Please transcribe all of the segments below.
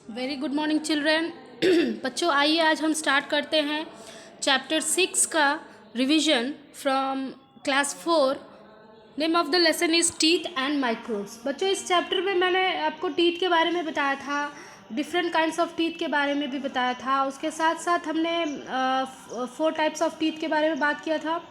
Very good morning children. बच्चों आइए आज हम स्टार्ट करते हैं चैप्टर 6 का revision from class 4। Name of the lesson is teeth and microbes. बच्चों इस चैप्टर में मैंने आपको टीथ के बारे में बताया था, डिफरेंट काइंड्स ऑफ टीथ के बारे में भी बताया था। उसके साथ साथ हमने 4 टाइप्स ऑफ टीथ के बारे में बात किया था।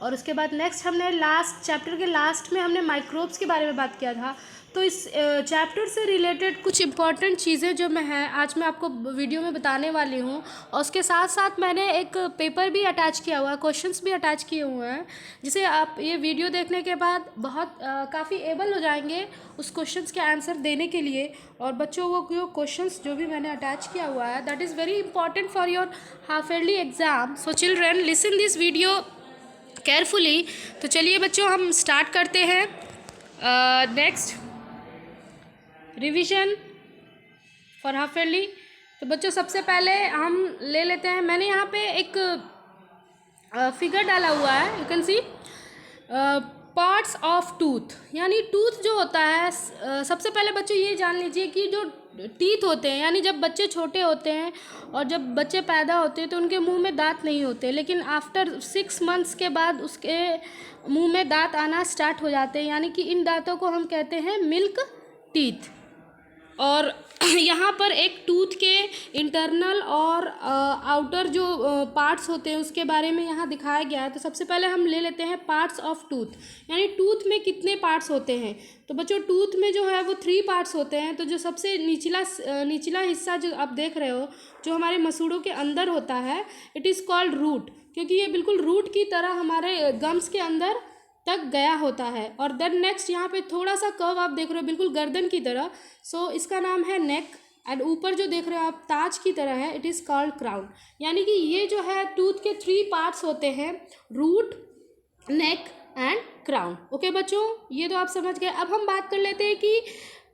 और उसके बाद नेक्स्ट हमने लास्ट चैप्टर के लास्ट में हमने माइक्रोब्स के बारे में बात किया था। तो इस चैप्टर से रिलेटेड कुछ इंपॉर्टेंट चीज़ें जो मैं हैं आज मैं आपको वीडियो में बताने वाली हूँ। और उसके साथ साथ मैंने एक पेपर भी अटैच किया हुआ है, क्वेश्चंस भी अटैच किए हुए हैं, जिसे आप ये वीडियो देखने के बाद बहुत काफ़ी एबल हो जाएंगे उस क्वेश्चंस के आंसर देने के लिए। और बच्चों वो क्वेश्चंस जो भी मैंने अटैच किया हुआ है that is very important for your half yearly exam. So children listen this video carefully. तो चलिए बच्चों हम स्टार्ट करते हैं next revision for half yearly. तो बच्चों सबसे पहले हम ले लेते हैं, मैंने यहाँ पे एक फिगर डाला हुआ है, you can see parts of tooth. यानी टूथ जो होता है, सबसे पहले बच्चों ये जान लीजिए कि जो टीथ होते हैं, यानी जब बच्चे छोटे होते हैं और जब बच्चे पैदा होते हैं तो उनके मुंह में दांत नहीं होते, लेकिन आफ्टर 6 मंथ्स के बाद उसके मुंह में दांत आना स्टार्ट हो जाते हैं, यानी कि इन दांतों को हम कहते हैं मिल्क टीथ। और यहाँ पर एक टूथ के इंटरनल और आउटर जो पार्ट्स होते हैं उसके बारे में यहाँ दिखाया गया है। तो सबसे पहले हम ले लेते हैं पार्ट्स ऑफ टूथ, यानी टूथ में कितने पार्ट्स होते हैं। तो बच्चों टूथ में जो है वो 3 पार्ट्स होते हैं। तो जो सबसे निचला हिस्सा जो आप देख रहे हो, जो हमारे मसूड़ों के अंदर होता है, इट इज़ कॉल्ड रूट, क्योंकि ये बिल्कुल रूट की तरह हमारे गम्स के अंदर तक गया होता है। और देन नेक्स्ट यहाँ पे थोड़ा सा कर्व आप देख रहे हो बिल्कुल गर्दन की तरह, सो इसका नाम है नेक। एंड ऊपर जो देख रहे हो आप ताज की तरह है, इट इज़ कॉल्ड क्राउन। यानी कि ये जो है टूथ के 3 पार्ट्स होते हैं, root, neck and crown. Okay बच्चों, ये तो आप समझ गए। अब हम बात कर लेते हैं कि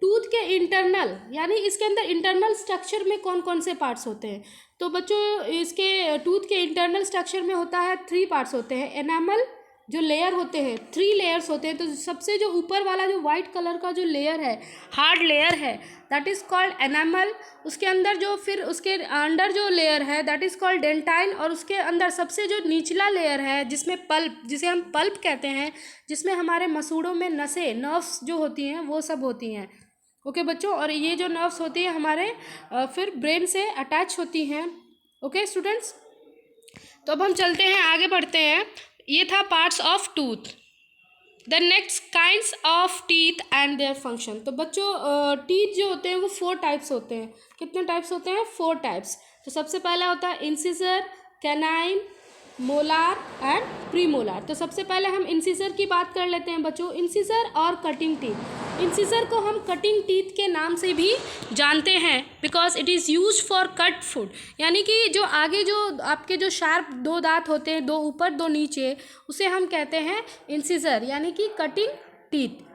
टूथ के इंटरनल, यानी इसके अंदर इंटरनल स्ट्रक्चर में कौन कौन से पार्ट्स होते हैं। तो बच्चों इसके टूथ के इंटरनल स्ट्रक्चर में होता है 3 पार्ट्स होते हैं। एनामल जो लेयर होते हैं, 3 लेयर्स होते हैं। तो सबसे जो ऊपर वाला जो वाइट कलर का जो लेयर है, हार्ड लेयर है, दैट इज़ कॉल्ड एनामल। उसके अंदर जो फिर उसके अंडर जो लेयर है दैट इज़ कॉल्ड डेंटाइन। और उसके अंदर सबसे जो निचला लेयर है जिसमें पल्प, जिसे हम पल्प कहते हैं, जिसमें हमारे मसूड़ों में नसें, नर्व्स जो होती हैं वो सब होती हैं। ओके बच्चों, और ये जो नर्व्स होती हैं हमारे फिर ब्रेन से अटैच होती हैं। ओके स्टूडेंट्स, तो अब हम चलते हैं, आगे बढ़ते हैं। ये था parts of tooth. The next kinds of teeth and their function. तो बच्चों टीथ जो होते हैं वो 4 टाइप्स होते हैं। कितने टाइप्स होते हैं? 4 टाइप्स। तो सबसे पहला होता है इंसिसर, कैनाइन, मोलार एंड प्रीमोलार। तो सबसे पहले हम इंसिसर की बात कर लेते हैं बच्चों। इंसिसर और कटिंग टीथ। इंसिसर को हम कटिंग टीथ के नाम से भी जानते हैं because it is use for cut food. यानी कि जो आगे जो आपके जो शार्प 2 दांत होते हैं, 2 ऊपर 2 नीचे, उसे हम कहते हैं इंसिसर, यानी कि cutting teeth.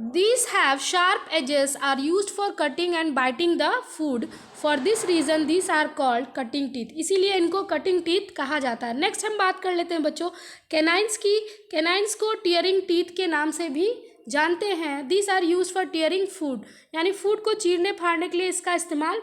These have sharp edges, are used for cutting and biting the food. For this reason these are called cutting teeth. इसीलिए इनको cutting teeth कहा जाता है। नेक्स्ट हम बात कर लेते हैं बच्चों कैनाइन्स की। कैनाइन्स को टीयरिंग टीथ के नाम से भी जानते हैं। These are used for tearing food, यानी फूड को चीरने फाड़ने के लिए इसका इस्तेमाल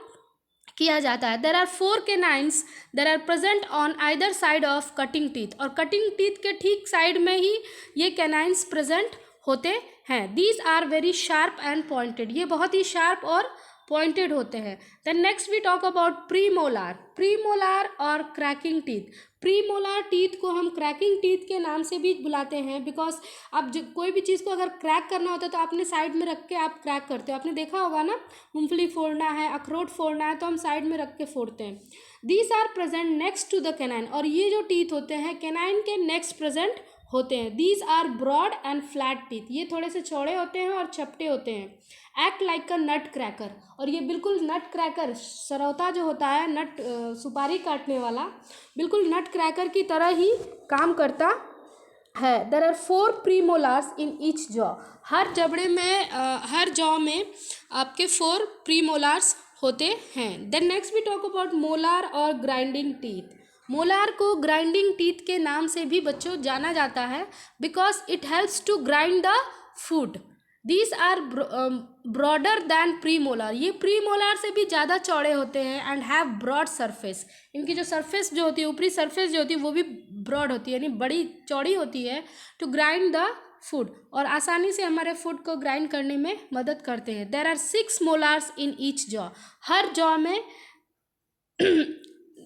किया जाता है। There are 4 canines that are present on either side of cutting teeth. और cutting teeth के ठीक साइड में ही ये canines present होते हैं। These are very sharp and pointed. ये बहुत ही शार्प और पॉइंटेड होते हैं। Then next we talk about premolar. Premolar और क्रैकिंग टीथ। प्रीमोलार टीथ को हम क्रैकिंग टीथ के नाम से भी बुलाते हैं बिकॉज आप कोई भी चीज़ को अगर क्रैक करना होता है तो आपने साइड में रख के आप क्रैक करते हो। आपने देखा होगा ना, मूंगफली फोड़ना है, अखरोट फोड़ना है तो हम साइड में रख के फोड़ते हैं। These are present next to the canine. और ये जो टीथ होते हैं कैनाइन के नेक्स्ट प्रेजेंट होते हैं। These are broad and flat teeth. ये थोड़े से चौड़े होते हैं और चपटे होते हैं। Act like a nut cracker. और ये बिल्कुल नट क्रैकर, सरौता जो होता है, नट सुपारी काटने वाला, बिल्कुल नट क्रैकर की तरह ही काम करता है। There are 4 premolars in each jaw. हर जबड़े में हर जॉ में आपके 4 premolars होते हैं। Then next we talk about molar और grinding teeth. मोलार को ग्राइंडिंग टीथ के नाम से भी बच्चों जाना जाता है because it helps to grind the food. These are broader than premolar, ये प्रीमोलार से भी ज़्यादा चौड़े होते हैं एंड हैव ब्रॉड सरफेस, इनकी जो सरफेस जो होती है, ऊपरी सरफेस जो होती है वो भी ब्रॉड होती है, यानी बड़ी चौड़ी होती है, टू ग्राइंड द फूड, और आसानी से हमारे फूड को ग्राइंड करने में मदद करते हैं। There are 6 molars in each jaw, हर जॉ में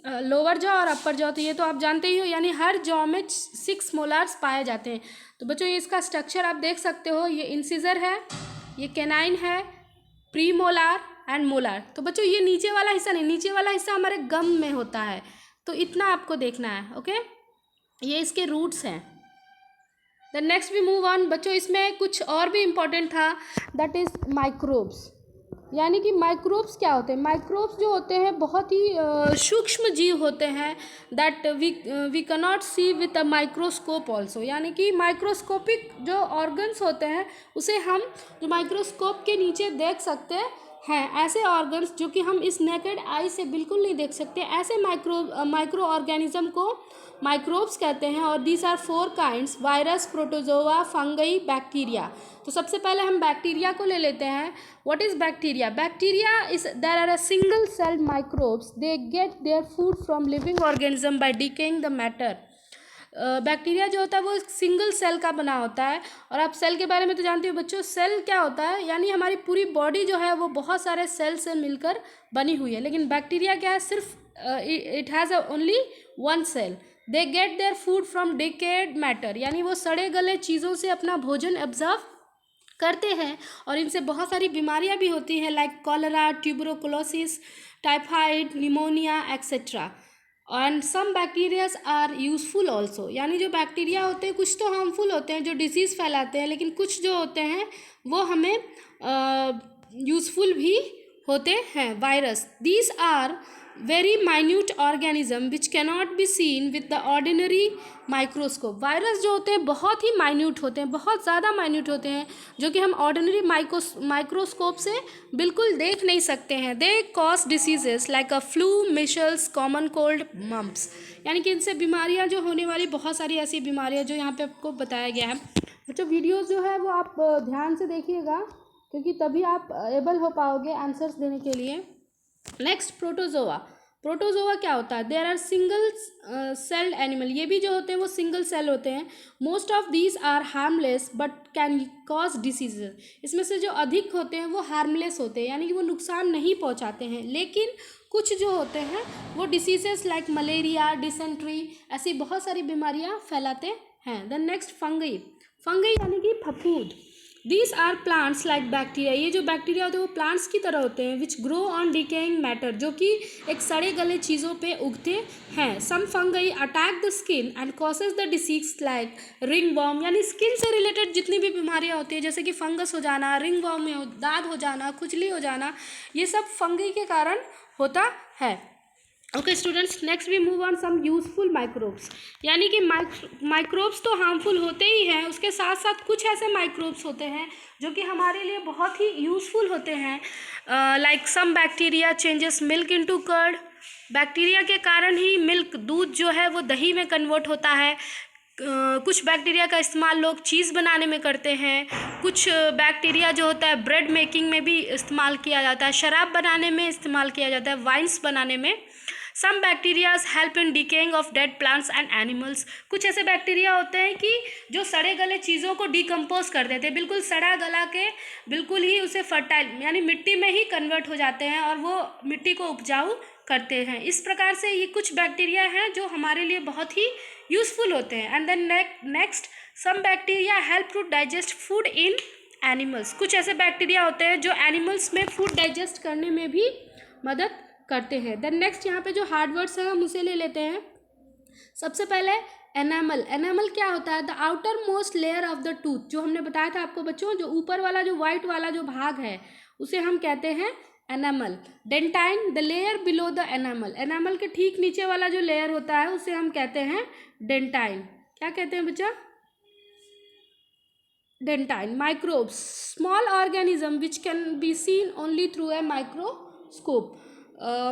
लोअर जॉ और अपर जॉ, तो ये तो आप जानते ही हो, यानी हर जॉ में 6 मोलार्स पाए जाते हैं। तो बच्चों ये इसका स्ट्रक्चर आप देख सकते हो, ये इंसिजर है, ये कैनाइन है, प्री मोलार एंड मोलार। तो बच्चों ये नीचे वाला हिस्सा नहीं, नीचे वाला हिस्सा हमारे गम में होता है, तो इतना आपको देखना है। ओके, ये इसके रूट्स हैं। The next we move on. बच्चों इसमें कुछ और भी इम्पोर्टेंट था, दैट इज़ माइक्रोब्स, यानी कि माइक्रोब्स क्या होते हैं। माइक्रोब्स जो होते हैं बहुत ही सूक्ष्म जीव होते हैं, that we cannot see with a microscope also, यानी कि माइक्रोस्कोपिक जो ऑर्गन्स होते हैं उसे हम जो माइक्रोस्कोप के नीचे देख सकते हैं, ऐसे ऑर्गन्स जो कि हम इस नेकेड आई से बिल्कुल नहीं देख सकते, ऐसे माइक्रो ऑर्गेनिज्म को माइक्रोब्स कहते हैं। और these are 4 kinds, virus, protozoa, fungi, bacteria. तो सबसे पहले हम बैक्टीरिया को ले लेते हैं। What is bacteria? Bacteria is there are a single celled microbes, they get their food from living organism by decaying the matter. Bacteria जो होता है वो एक सिंगल सेल का बना होता है, और आप सेल के बारे में तो जानते हो बच्चों, सेल क्या होता है, यानी हमारी पूरी बॉडी जो है वो बहुत सारे सेल से मिलकर बनी हुई है, लेकिन बैक्टीरिया क्या है, सिर्फ it has only 1 cell. They get their food from decayed matter, यानी वो सड़े गले चीज़ों से अपना भोजन ऑब्जर्व करते हैं, और इनसे बहुत सारी बीमारियां भी होती हैं, like cholera, tuberculosis, typhoid, pneumonia etcetera. And some bacterias are useful also, यानी जो बैक्टीरिया होते हैं कुछ तो हार्मफुल होते हैं जो डिसीज़ फैलाते हैं, लेकिन कुछ जो होते हैं वो हमें यूज़फुल भी होते हैं। Virus, these are very minute organism which cannot be seen with the ordinary microscope. Virus जो होते हैं बहुत ही माइन्यूट होते हैं, बहुत ज़्यादा माइन्यूट होते हैं, जो कि हम ऑर्डिनरी माइक्रोस्कोप से बिल्कुल देख नहीं सकते हैं। They cause diseases like a flu, measles, common cold, mumps, यानी कि इनसे बीमारियां जो होने वाली बहुत सारी ऐसी बीमारियां जो यहाँ पे आपको बताया गया है। बच्चों वीडियोज़ जो है वो आप ध्यान से देखिएगा, क्योंकि तभी आप एबल हो पाओगे आंसर्स देने के लिए। Next, protozoa. प्रोटोजोआ क्या होता है? There are single celled animal, ये भी जो होते हैं वो सिंगल सेल होते हैं। Most of these are harmless but can cause diseases, इसमें से जो अधिक होते हैं वो हार्मलेस होते हैं, यानी कि वो नुकसान नहीं पहुंचाते हैं, लेकिन कुछ जो होते हैं वो डिसीजेस लाइक मलेरिया, डिसेंट्री, ऐसी बहुत सारी बीमारियां फैलाते हैं। Then next, fungi. फंगई यानी कि फफूंद। These are plants like bacteria, ये जो बैक्टीरिया होते हैं वो प्लांट्स की तरह होते हैं, which grow on decaying matter, जो कि एक सड़े गले चीज़ों पे उगते हैं। Some fungi attack the skin and causes the disease like ringworm, यानी स्किन से रिलेटेड जितनी भी बीमारियां होती है, जैसे कि फंगस हो जाना, रिंग वॉर्म में दाद हो जाना, खुजली हो जाना, ये सब फंगई के कारण होता है। Okay students, next we move on some useful microbes, यानी कि माइक्रोब्स तो हार्मफुल होते ही हैं, उसके साथ साथ कुछ ऐसे माइक्रोब्स होते हैं जो कि हमारे लिए बहुत ही यूज़फुल होते हैं। Like some bacteria changes milk into curd, bacteria के कारण ही मिल्क, दूध जो है वो दही में कन्वर्ट होता है। कुछ बैक्टीरिया का इस्तेमाल लोग चीज़ बनाने में करते हैं, कुछ बैक्टीरिया जो होता है ब्रेड मेकिंग में भी इस्तेमाल किया जाता है, शराब बनाने में इस्तेमाल किया जाता है, वाइन्स बनाने में। Some bacterias help in decaying of dead plants and animals, कुछ ऐसे बैक्टीरिया होते हैं कि जो सड़े गले चीज़ों को डिकम्पोज कर देते हैं, बिल्कुल सड़ा गला के बिल्कुल ही उसे फर्टाइल यानी मिट्टी में ही कन्वर्ट हो जाते हैं और वो मिट्टी को उपजाऊ करते हैं। इस प्रकार से ये कुछ बैक्टीरिया हैं जो हमारे लिए बहुत ही यूज़फुल होते हैं। And then next, some bacteria help to digest food in animals, कुछ ऐसे बैक्टीरिया होते हैं जो एनिमल्स में फूड डाइजेस्ट करने में भी मदद करते हैं। देन नेक्स्ट, यहाँ पे जो हार्ड वर्ड्स हैं हम उसे ले लेते हैं। सबसे पहले एनामल। एनामल क्या होता है? The outer most layer of the tooth, जो हमने बताया था आपको बच्चों, जो ऊपर वाला जो वाइट वाला जो भाग है उसे हम कहते हैं enamel. Dentine, the layer below the enamel, enamel के ठीक नीचे वाला जो लेयर होता है उसे हम कहते हैं डेंटाइन। क्या कहते हैं बच्चा? Dentine. Microbes, small organism which can be seen only through a microscope.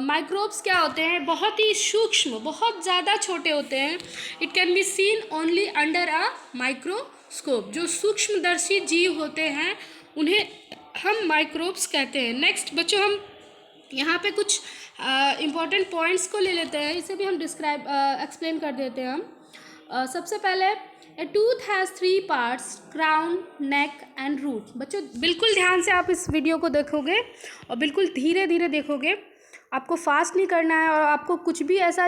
Microbes क्या होते हैं? बहुत ही सूक्ष्म, बहुत ज़्यादा छोटे होते हैं। It can be seen only under a microscope, जो सूक्ष्मदर्शी जीव होते हैं उन्हें हम माइक्रोब्स कहते हैं। नेक्स्ट बच्चों, हम यहाँ पे कुछ इम्पॉर्टेंट पॉइंट्स को ले लेते हैं, इसे भी हम एक्सप्लेन कर देते हैं हम। सबसे पहले, a tooth has 3 parts, crown, neck and root. बच्चों बिल्कुल ध्यान से आप इस वीडियो को देखोगे और बिल्कुल धीरे धीरे देखोगे, आपको फास्ट नहीं करना है और आपको कुछ भी ऐसा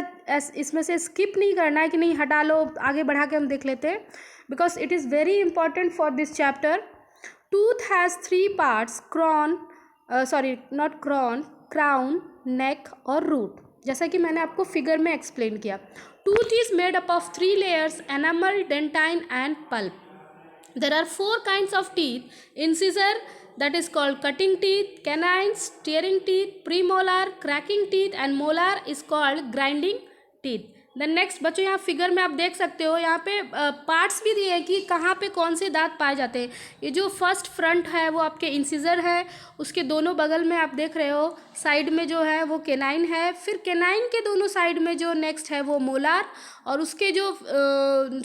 इसमें से स्किप नहीं करना है कि नहीं हटा लो, आगे बढ़ा के हम देख लेते हैं, because it is very important for this chapter. Tooth has 3 parts, crown, neck और रूट, जैसा कि मैंने आपको फिगर में एक्सप्लेन किया। Tooth is made up of 3 layers, enamel, dentine and pulp. There are 4 kinds of teeth: incisor, that is called cutting teeth; canines, tearing teeth; premolar, cracking teeth; and molar is called grinding teeth. Then next बच्चों, यहाँ figure में आप देख सकते हो, यहाँ पे parts भी दिए हैं कि कहाँ पे कौन से दांत पाए जाते हैं। ये जो फर्स्ट फ्रंट है वो आपके इंसिजर है, उसके दोनों बगल में आप देख रहे हो साइड में जो है वो केनाइन है, फिर केनाइन के दोनों साइड में जो नेक्स्ट है वो मोलार, और उसके जो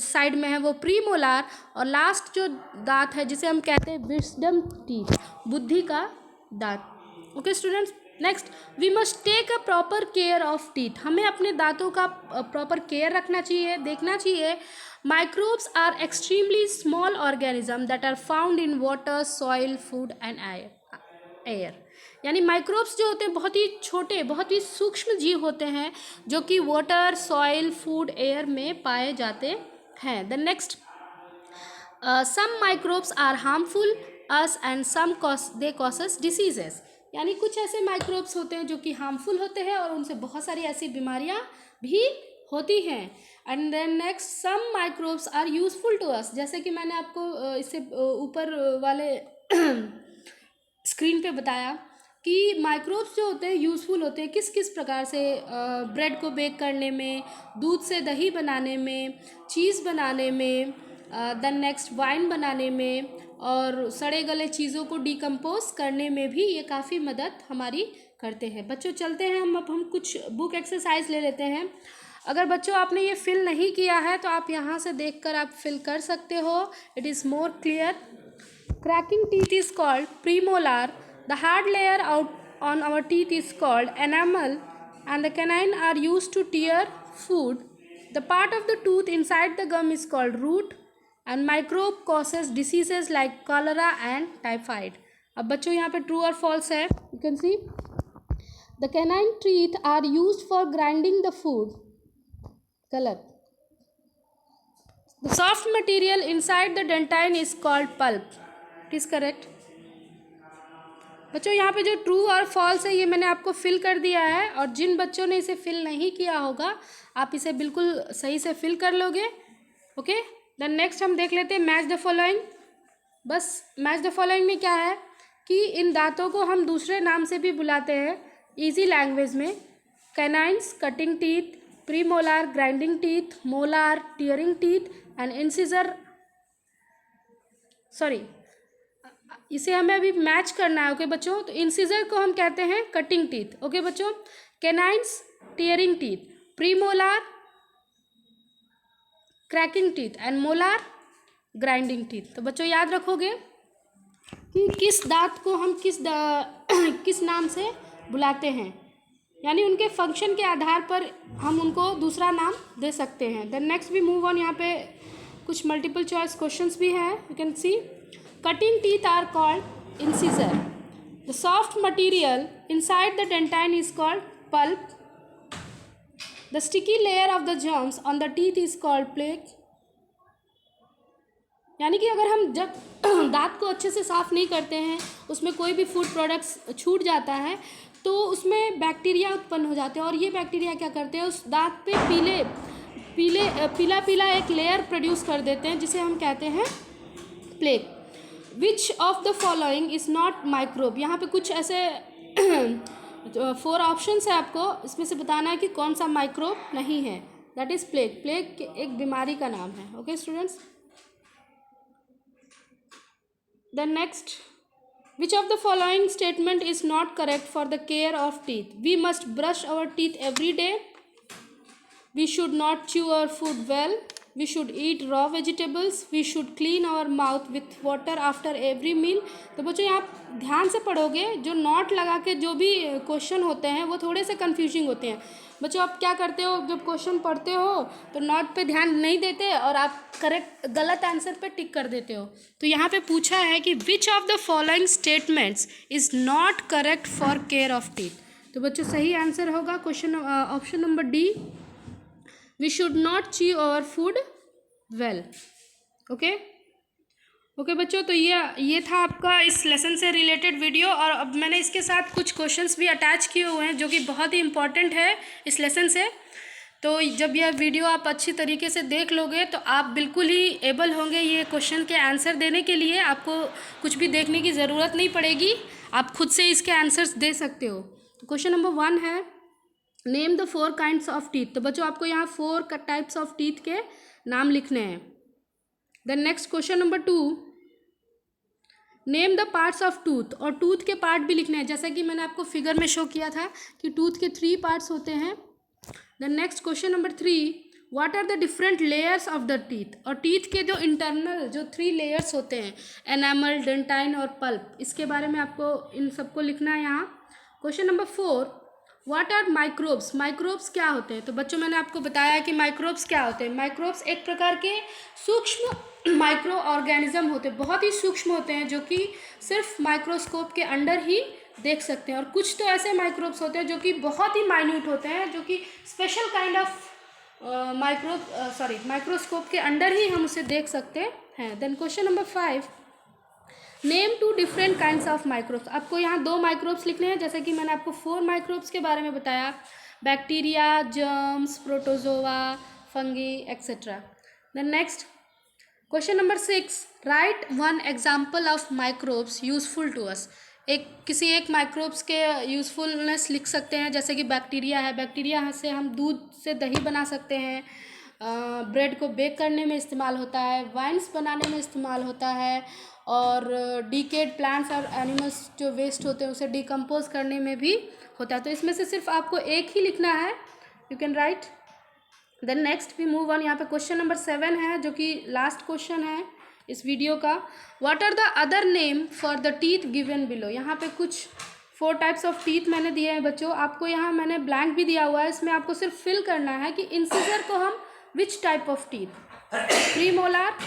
साइड में है वो प्री मोलार, और लास्ट जो दांत है जिसे हम कहते हैं विजडम टीथ, बुद्धि का दांत। Okay students, next, we must take a proper care of teeth. हमें अपने दांतों का प्रॉपर केयर रखना चाहिए, देखना चाहिए। Microbes are extremely small organism that are found in water, soil, food and air. यानी माइक्रोब्स जो होते हैं बहुत ही छोटे, बहुत ही सूक्ष्म जीव होते हैं जो कि वाटर, सॉइल, फूड, एयर में पाए जाते हैं। The next, some microbes are harmful us and some they causes diseases. यानी कुछ ऐसे माइक्रोब्स होते हैं जो कि हार्मफुल होते हैं और उनसे बहुत सारी ऐसी बीमारियां भी होती हैं। And then next, some microbes are useful to us. जैसे कि मैंने आपको इससे ऊपर वाले स्क्रीन पे बताया कि माइक्रोब्स जो होते हैं यूज़फुल होते हैं किस किस प्रकार से, ब्रेड को बेक करने में, दूध से दही बनाने में, चीज़ बनाने में, देन नेक्स्ट वाइन बनाने में, और सड़े गले चीज़ों को डिकम्पोज करने में भी ये काफ़ी मदद हमारी करते हैं। बच्चों चलते हैं अब हम कुछ बुक एक्सरसाइज ले लेते हैं। अगर बच्चों आपने ये फिल नहीं किया है तो आप यहाँ से देखकर आप फिल कर सकते हो, it is more clear. Cracking teeth is called premolar, the hard layer out on our teeth is called enamel, and the canine are used to tear food. The part of the tooth inside the gum is called root, and microbe causes diseases like cholera and typhoid. अब बच्चों यहाँ पे true और false है, you can see the canine teeth are used for grinding the food. गलत. The soft material inside the dentine is called pulp. It is correct. बच्चों यहाँ पे जो ट्रू और फॉल्स है ये मैंने आपको फिल कर दिया है, और जिन बच्चों ने इसे फिल नहीं किया होगा आप इसे बिल्कुल सही से फिल कर लोगे। ओके, देन नेक्स्ट हम देख लेते हैं मैच द फॉलोइंग। बस मैच द फॉलोइंग में क्या है कि इन दांतों को हम दूसरे नाम से भी बुलाते हैं इजी लैंग्वेज में: canines, cutting teeth; premolar, grinding teeth; molar, tearing teeth; and incisor, sorry इसे हमें अभी मैच करना है। ओके बच्चों, तो इंसिजर को हम कहते हैं कटिंग टीथ। ओके बच्चों, canines tearing teeth, premolar cracking teeth and molar grinding teeth. तो बच्चों याद रखोगे कि किस दांत को हम किस नाम से बुलाते हैं, यानी उनके फंक्शन के आधार पर हम उनको दूसरा नाम दे सकते हैं। देन नेक्स्ट भी मूव ऑन, यहाँ पे कुछ मल्टीपल चॉइस क्वेश्चंस भी हैं, you can see. Cutting teeth are called incisor. The soft material inside the dentine is called pulp. The sticky layer of the germs on the teeth is called plaque. यानी कि अगर हम जब दांत को अच्छे से साफ़ नहीं करते हैं, उसमें कोई भी फूड प्रोडक्ट्स छूट जाता है तो उसमें बैक्टीरिया उत्पन्न हो जाते हैं, और ये बैक्टीरिया क्या करते हैं, उस दांत पे पीला एक लेयर प्रोड्यूस कर देते हैं जिसे हम कहते हैं plaque. Which of the following is not microbe. यहाँ पे कुछ ऐसे 4 ऑप्शंस है, आपको इसमें से बताना है कि कौन सा माइक्रोब नहीं है। That is plague. प्लेग एक बीमारी का नाम है। Okay students, then next, which of the following statement is not correct for the care of teeth. We must brush our teeth every day, we should not chew our food well, we should eat raw vegetables, we should clean our mouth with water after every meal. तो बच्चों यहाँ आप ध्यान से पढ़ोगे, जो note लगा के जो भी क्वेश्चन होते हैं वो थोड़े से कन्फ्यूजिंग होते हैं। बच्चों आप क्या करते हो, जब क्वेश्चन पढ़ते हो तो नोट पे ध्यान नहीं देते और आप करेक्ट गलत आंसर पे टिक कर देते हो। तो यहाँ पे पूछा है कि which of the following statements is not correct for care of teeth. तो बच्चों सही आंसर होगा question option number D, we should not chew our food well. Okay बच्चों, तो ये था आपका इस लेसन से रिलेटेड वीडियो। और अब मैंने इसके साथ कुछ क्वेश्चंस भी अटैच किए हुए हैं जो कि बहुत ही इंपॉर्टेंट है इस लेसन से। तो जब यह वीडियो आप अच्छी तरीके से देख लोगे तो आप बिल्कुल ही एबल होंगे ये क्वेश्चन के आंसर देने के लिए। आपको कुछ भी देखने की ज़रूरत नहीं पड़ेगी, आप खुद से इसके आंसर्स दे सकते हो। तो क्वेश्चन नंबर 1 है, name the 4 kinds of teeth. तो बच्चों आपको यहाँ 4 टाइप्स ऑफ टीथ के नाम लिखने हैं। Then next question number 2, name the parts of tooth. और टूथ के पार्ट भी लिखने हैं, जैसा कि मैंने आपको फिगर में शो किया था कि टूथ के 3 पार्ट्स होते हैं। Then next question number 3, what are the different layers of the teeth. और टीथ के जो इंटरनल जो 3 लेयर्स होते हैं, एनामल, डेंटाइन और पल्प, इसके बारे में आपको इन सबको लिखना है यहाँ। Question number 4, what are microbes. Microbes क्या होते हैं। तो बच्चों मैंने आपको बताया कि माइक्रोब्स क्या होते हैं। माइक्रोब्स एक प्रकार के सूक्ष्म माइक्रो ऑर्गेनिज्म होते हैं, बहुत ही सूक्ष्म होते हैं, जो कि सिर्फ माइक्रोस्कोप के अंडर ही देख सकते हैं। और कुछ तो ऐसे माइक्रोब्स होते हैं जो कि बहुत ही माइन्यूट होते हैं, जो कि स्पेशल काइंड ऑफ माइक्रोस्कोप के अंडर ही हम उसे देख सकते हैं। Then question number 5, name 2 different kinds of microbes. आपको यहाँ 2 माइक्रोब्स लिखने हैं, जैसे कि मैंने आपको 4 माइक्रोब्स के बारे में बताया, bacteria, germs, protozoa, fungi etcetera. Then next question number 6, write 1 example of microbes useful to us. किसी एक माइक्रोब्स के यूज़फुलनेस लिख सकते हैं, जैसे कि बैक्टीरिया है। बैक्टीरिया से हम दूध से दही बना सकते हैं, ब्रेड को बेक करने में इस्तेमाल होता है, वाइन्स बनाने में इस्तेमाल होता है, और डीकेड प्लांट्स और एनिमल्स जो वेस्ट होते हैं उसे डिकम्पोज करने में भी होता है। तो इसमें से सिर्फ आपको एक ही लिखना है, you can write. Then next we move on. यहाँ पे क्वेश्चन नंबर 7 है, जो कि लास्ट क्वेश्चन है इस वीडियो का। What are the other name for the teeth given below. यहाँ पे कुछ 4 टाइप्स ऑफ टीथ मैंने दिए हैं बच्चों। आपको यहाँ मैंने ब्लैंक भी दिया हुआ है, इसमें आपको सिर्फ फिल करना है कि इंसिजर को हम which type of teeth, pre molar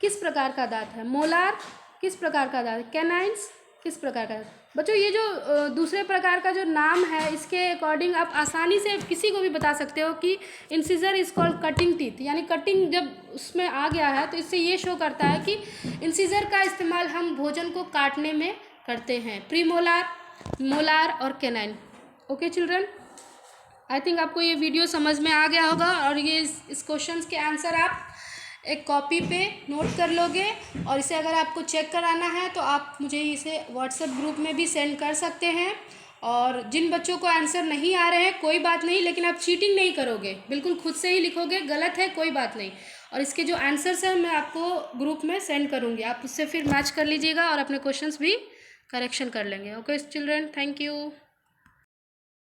किस प्रकार का दांत है, मोलार किस प्रकार का दांत है, कैनाइन्स किस प्रकार का। बच्चों ये जो दूसरे प्रकार का जो नाम है, इसके अकॉर्डिंग आप आसानी से किसी को भी बता सकते हो कि incisor is called cutting teeth, यानी कटिंग जब उसमें आ गया है तो इससे ये शो करता है कि इंसिजर का इस्तेमाल हम भोजन को काटने में करते हैं। प्री मोलार, मोलार और canine. Okay children, I think आपको ये वीडियो समझ में आ गया होगा। और ये इस क्वेश्चन के आंसर आप एक कॉपी पे नोट कर लोगे, और इसे अगर आपको चेक कराना है तो आप मुझे इसे व्हाट्सएप ग्रुप में भी सेंड कर सकते हैं। और जिन बच्चों को आंसर नहीं आ रहे हैं कोई बात नहीं, लेकिन आप चीटिंग नहीं करोगे, बिल्कुल खुद से ही लिखोगे, गलत है कोई बात नहीं। और इसके जो आंसर्स हैं मैं आपको ग्रुप में सेंड करूँगी, आप उससे फिर मैच कर लीजिएगा और अपने क्वेश्चंस भी करेक्शन कर लेंगे। Okay children, thank you.